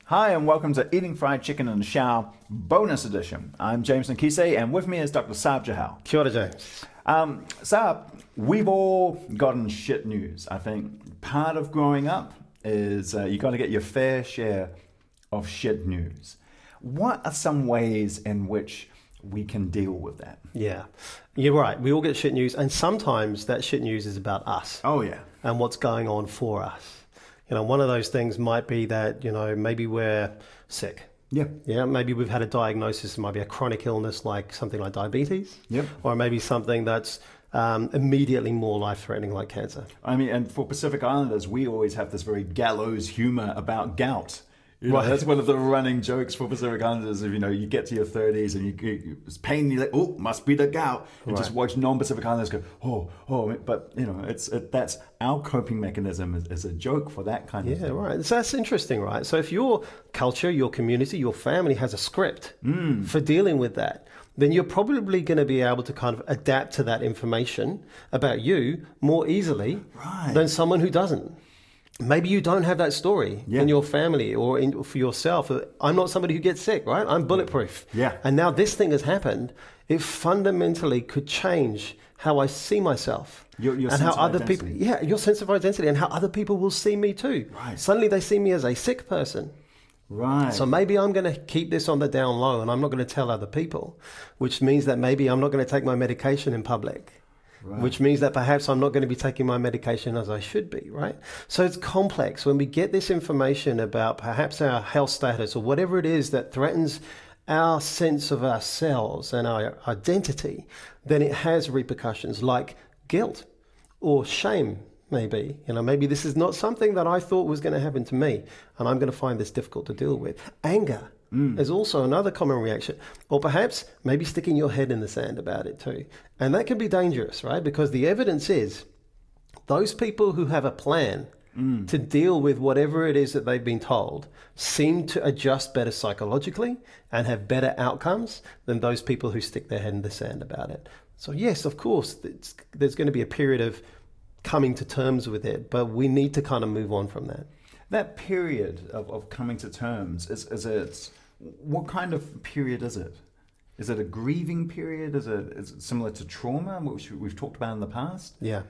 Hi and welcome to Eating Fried Chicken in the Shower bonus edition. I'm James Nokise and with me is Dr Sarb Johal. Kia ora, James. Sarb, we've all gotten shit news. I think part of growing up is you got to get your fair share of shit news. What are some ways in which we can deal with that? Yeah, you're right. We all get shit news, and sometimes that shit news is about us. Oh yeah. And what's going on for us. You know, one of those things might be that, maybe we're sick. Yeah. Yeah, maybe we've had a diagnosis. It might be a chronic illness like something like diabetes. Yep. Or maybe something that's immediately more life-threatening like cancer. I mean, and for Pacific Islanders, we always have this very gallows humor about gout. Right. That's one of the running jokes for Pacific Islanders. If you get to your 30s and it's pain, you're like, oh, must be the gout. And Right. just watch non-Pacific Islanders go, oh. But that's our coping mechanism is a joke for that kind of Yeah, thing. right. So that's interesting, right? So if your culture, your community, your family has a script for dealing with that, then you're probably going to be able to kind of adapt to that information about you more easily than someone who doesn't. Maybe you don't have that story in your family or for yourself. I'm not somebody who gets sick, right? I'm bulletproof. Yeah. And now this thing has happened. It fundamentally could change how I see myself. Your and sense how of other identity. people, your sense of identity and how other people will see me too. Right. Suddenly they see me as a sick person. Right. So maybe I'm going to keep this on the down low and I'm not going to tell other people, which means that maybe I'm not going to take my medication in public. Right. Which means that perhaps I'm not going to be taking my medication as I should be, right? So it's complex. When we get this information about perhaps our health status or whatever it is that threatens our sense of ourselves and our identity, then it has repercussions like guilt or shame, maybe. Maybe this is not something that I thought was going to happen to me, and I'm going to find this difficult to deal with. Anger is also another common reaction. Or perhaps maybe sticking your head in the sand about it too. And that can be dangerous, right? Because the evidence is those people who have a plan to deal with whatever it is that they've been told seem to adjust better psychologically and have better outcomes than those people who stick their head in the sand about it. So yes, of course, there's going to be a period of coming to terms with it, but we need to kind of move on from that. That period of coming to terms, what kind of period is it? Is it a grieving period? Is it similar to trauma, which we've talked about in the past? Yeah.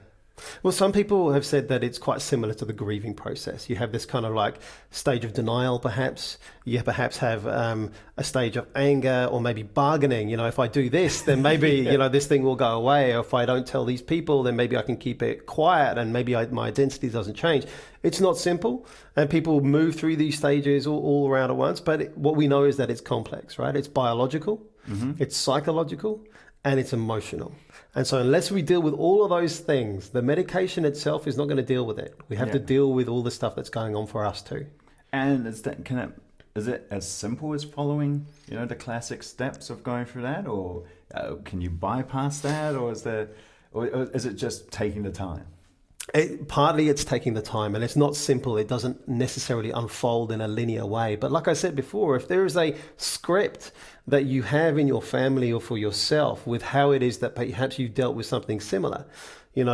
Well, some people have said that it's quite similar to the grieving process. You have this kind of like stage of denial, perhaps. You perhaps have a stage of anger or maybe bargaining. If I do this, then maybe, this thing will go away. Or if I don't tell these people, then maybe I can keep it quiet and maybe my identity doesn't change. It's not simple, and people move through these stages all around at once. But what we know is that it's complex, right? It's biological, it's psychological, and it's emotional. And so unless we deal with all of those things, the medication itself is not going to deal with it. We have to deal with all the stuff that's going on for us too. And is it as simple as following, the classic steps of going through that, or can you bypass that, or is it just taking the time? Partly it's taking the time, and it's not simple. It doesn't necessarily unfold in a linear way. But like I said before, if there is a script that you have in your family or for yourself with how it is that perhaps you've dealt with something similar,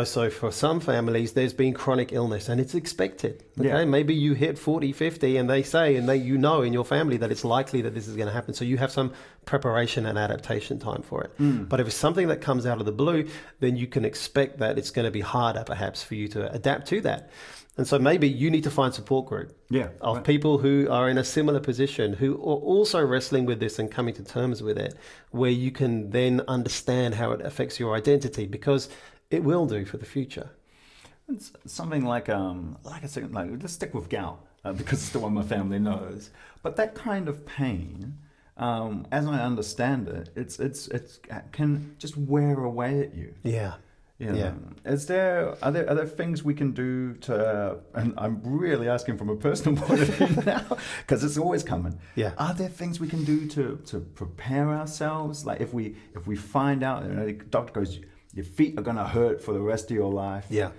so for some families, there's been chronic illness and it's expected. Okay, Yeah. Maybe you hit 40, 50 and they say, and in your family that it's likely that this is going to happen. So you have some preparation and adaptation time for it. But if it's something that comes out of the blue, then you can expect that it's going to be harder perhaps for you to adapt to that. And so maybe you need to find support group of people who are in a similar position, who are also wrestling with this and coming to terms with it, where you can then understand how it affects your identity, because it will do for the future. It's something like I said, let's stick with gout because it's the one my family knows. But that kind of pain, as I understand it, it can just wear away at you. Yeah. Yeah. Are there things we can do to? And I'm really asking from a personal point of view now, because it's always coming. Yeah. Are there things we can do to prepare ourselves? Like if we find out, the doctor goes, your feet are going to hurt for the rest of your life. Yeah.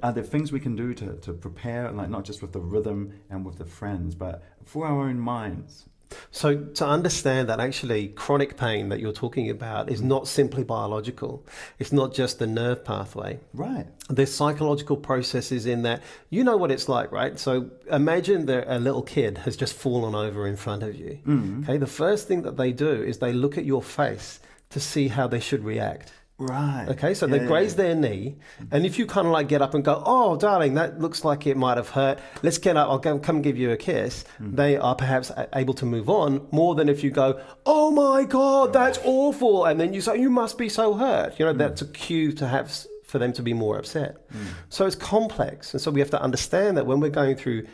Are there things we can do to prepare, like not just with the rhythm and with the friends, but for our own minds? So to understand that actually chronic pain that you're talking about is not simply biological. It's not just the nerve pathway. Right. There's psychological processes in that. You know what it's like, right? So imagine that a little kid has just fallen over in front of you. Okay. The first thing that they do is they look at your face to see how they should react. Right. Okay, so they graze their knee, and if you kind of like get up and go, oh, darling, that looks like it might have hurt. Let's get up. I'll come and give you a kiss. They are perhaps able to move on more than if you go, oh my God, that's awful. And then you say, you must be so hurt. You know, that's a cue to have for them to be more upset. So it's complex. And so we have to understand that when we're going through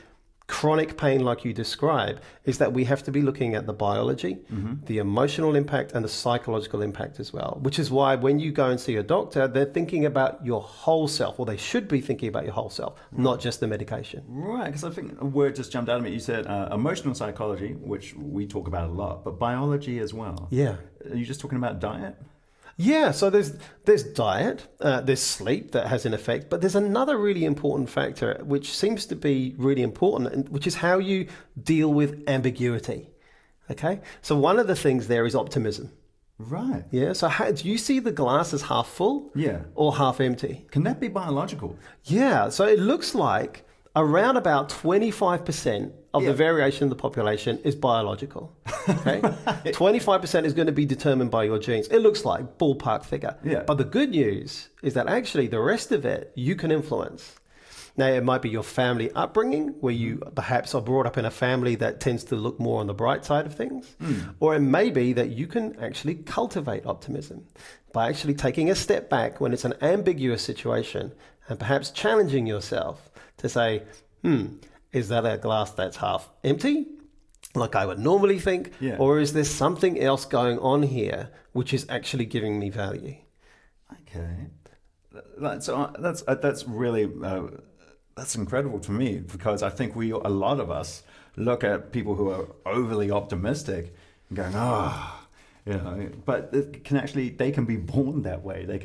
chronic pain like you describe, is that we have to be looking at the biology, the emotional impact, and the psychological impact as well, which is why when you go and see a doctor, they're thinking about your whole self, or they should be thinking about your whole self, not just the medication. Right, because I think a word just jumped out of me. You said emotional psychology, which we talk about a lot, but biology as well. Yeah. Are you just talking about diet? Yeah, so there's diet, there's sleep that has an effect, but there's another really important factor which seems to be really important, which is how you deal with ambiguity. Okay, so one of the things there is optimism. Right. Yeah, so do you see the glass as half full? Yeah. Or half empty? Can that be biological? Yeah, so it looks like around about 25% of the variation in the population is biological. Okay, 25% is going to be determined by your genes. It looks like ballpark figure. Yeah. But the good news is that actually the rest of it you can influence. Now it might be your family upbringing, where you perhaps are brought up in a family that tends to look more on the bright side of things, or it may be that you can actually cultivate optimism by actually taking a step back when it's an ambiguous situation and perhaps challenging yourself to say, is that a glass that's half empty, like I would normally think, or is there something else going on here which is actually giving me value? Okay, that's really that's incredible to me, because I think a lot of us look at people who are overly optimistic and going, but they can be born that way. They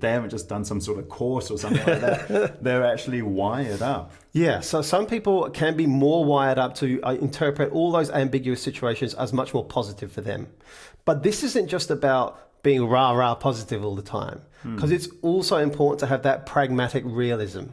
haven't just done some sort of course or something like that. They're actually wired up. Yeah, so some people can be more wired up to interpret all those ambiguous situations as much more positive for them. But this isn't just about being rah-rah positive all the time, because it's also important to have that pragmatic realism.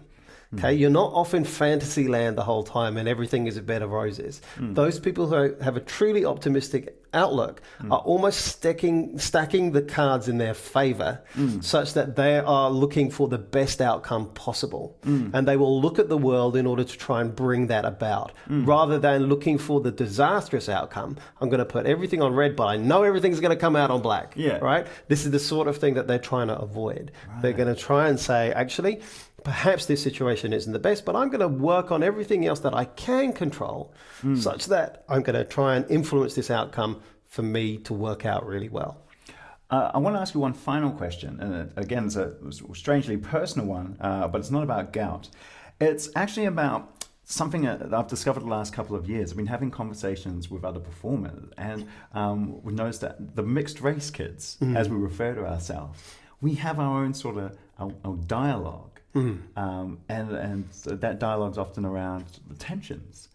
Okay, you're not off in fantasy land the whole time and everything is a bed of roses. Those people who have a truly optimistic outlook are almost stacking the cards in their favor, such that they are looking for the best outcome possible. And they will look at the world in order to try and bring that about, rather than looking for the disastrous outcome. I'm going to put everything on red, but I know everything's going to come out on black. Yeah. Right? This is the sort of thing that they're trying to avoid. Right. They're going to try and say, actually, perhaps this situation isn't the best, but I'm going to work on everything else that I can control, such that I'm going to try and influence this outcome for me to work out really well. I want to ask you one final question. And again, it's a strangely personal one, but it's not about gout. It's actually about something that I've discovered the last couple of years. I've been having conversations with other performers, and we noticed that the mixed race kids, as we refer to ourselves, we have our own sort of our dialogue. And that dialogue's often around the tensions.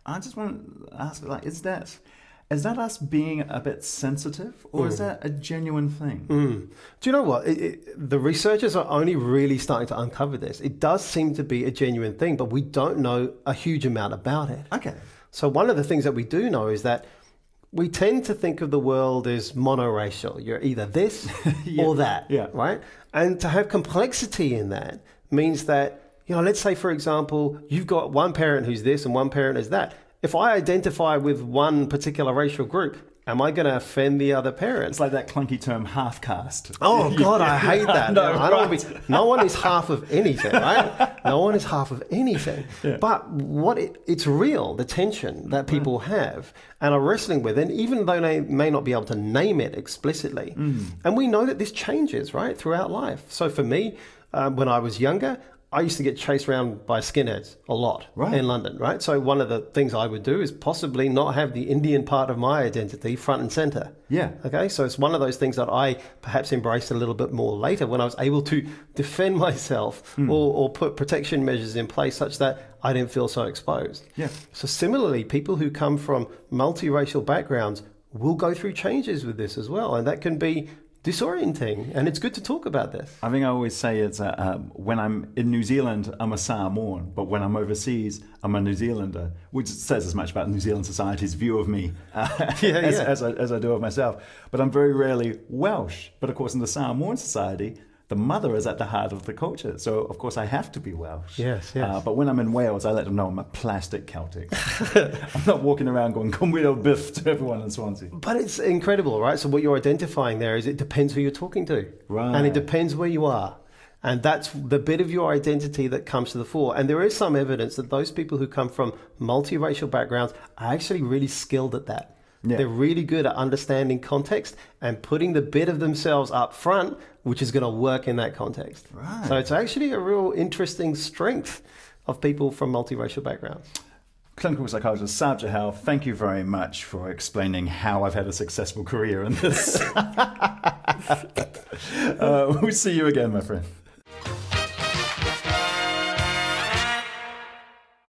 I just want to ask, is that us being a bit sensitive, or is that a genuine thing? Do you know what? The researchers are only really starting to uncover this. It does seem to be a genuine thing, but we don't know a huge amount about it. Okay. So one of the things that we do know is that we tend to think of the world as monoracial. You're either this or that, right? And to have complexity in that means that, let's say, for example, you've got one parent who's this and one parent is that. If I identify with one particular racial group, am I going to offend the other parent? It's like that clunky term, half caste. Oh, God, I hate that. No one is half of anything, right? No one is half of anything. Yeah. But it's real, the tension that people have and are wrestling with, and even though they may not be able to name it explicitly. And we know that this changes, right, throughout life. So for me, when I was younger, I used to get chased around by skinheads a lot in London, right? So one of the things I would do is possibly not have the Indian part of my identity front and center. Yeah. Okay, so it's one of those things that I perhaps embraced a little bit more later when I was able to defend myself or put protection measures in place such that I didn't feel so exposed. Yeah. So similarly, people who come from multiracial backgrounds will go through changes with this as well. And that can be disorienting, and it's good to talk about this. I think I always say it's when I'm in New Zealand, I'm a Samoan, but when I'm overseas, I'm a New Zealander, which says as much about New Zealand society's view of me as I do of myself. But I'm very rarely Welsh. But of course, in the Samoan society, the mother is at the heart of the culture. So, of course, I have to be Welsh. Yes. But when I'm in Wales, I let them know I'm a plastic Celtic. I'm not walking around going, "Cymru biff" to everyone in Swansea. But it's incredible, right? So what you're identifying there is it depends who you're talking to. Right. And it depends where you are. And that's the bit of your identity that comes to the fore. And there is some evidence that those people who come from multiracial backgrounds are actually really skilled at that. Yeah. They're really good at understanding context and putting the bit of themselves up front, which is going to work in that context. Right. So it's actually a real interesting strength of people from multiracial backgrounds. Clinical psychologist Sarb Johal, thank you very much for explaining how I've had a successful career in this. We'll see you again, my friend.